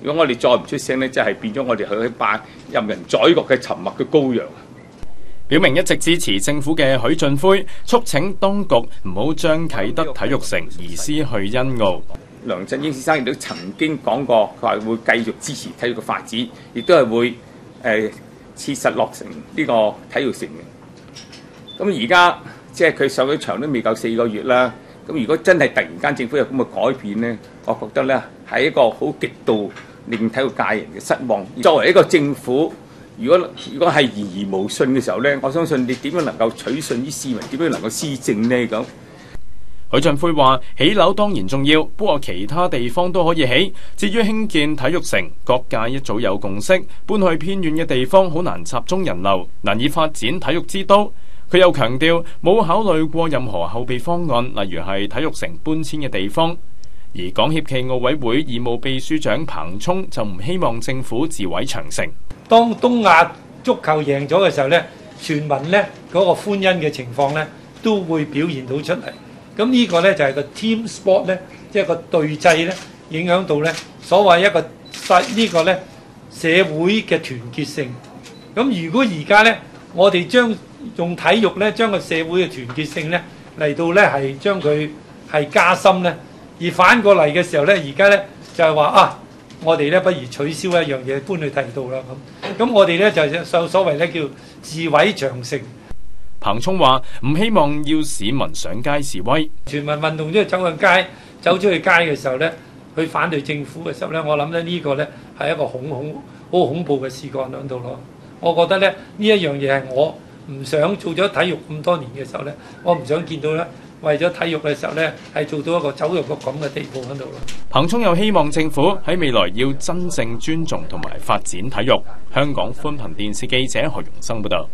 如果我哋再唔出聲咧，即係變咗我哋係一班任人宰割嘅沉默嘅羔羊。表明一直支持政府嘅許俊輝促請當局唔好將啟德體育城移師去欣澳。梁振英先生亦都曾經講過，佢話會繼續支持體育嘅發展，亦都係會切實落成呢個體育城嘅。咁而家即係佢上咗場都未夠4個月啦。咁如果真係突然間政府有咁嘅改變咧，我覺得咧係一個好極度令體育界人嘅失望。作為一個政府，如果係言而無信嘅時候咧，我相信你點樣能夠取信於市民？點樣能夠施政呢？咁許俊輝話：起樓當然重要，不過其他地方都可以起。至於興建體育城，各界一早有共識，搬去偏遠嘅地方好難集中人流，難以發展體育之都。佢又強調冇考慮過任何後備方案，例如係體育城搬遷嘅地方。而港協暨奧委會義務秘書長彭聰就唔希望政府自毀長城。當東亞足球贏咗嘅時候咧，全民咧嗰個歡欣嘅情況咧都會表現到出嚟。咁呢個咧就係個 team sport 咧，即係個隊制咧，影響到咧所謂一個呢個咧社會嘅團結性。咁如果而家咧，我哋將用體育咧，將個社會嘅團結性咧嚟到咧係將佢係加深咧，而反過嚟嘅時候咧，而家咧就係話啊，我哋咧不如取消一樣嘢，搬去第二度啦咁。咁我哋咧就所謂咧叫自毀長城。彭聰話：唔希望要市民上街示威，全民運動即係走出去街嘅時候咧，去反對政府嘅時候咧，我諗咧呢個咧係一個好恐怖嘅事幹喺度咯。我覺得咧呢一樣嘢係我唔想做咗體育咁多年嘅時候咧，我唔想見到咧為咗體育嘅時候咧係做到一個走入個咁嘅地步喺度咯。彭聰又希望政府喺未來要真正尊重同埋發展體育。香港寬頻電視記者何容生報道。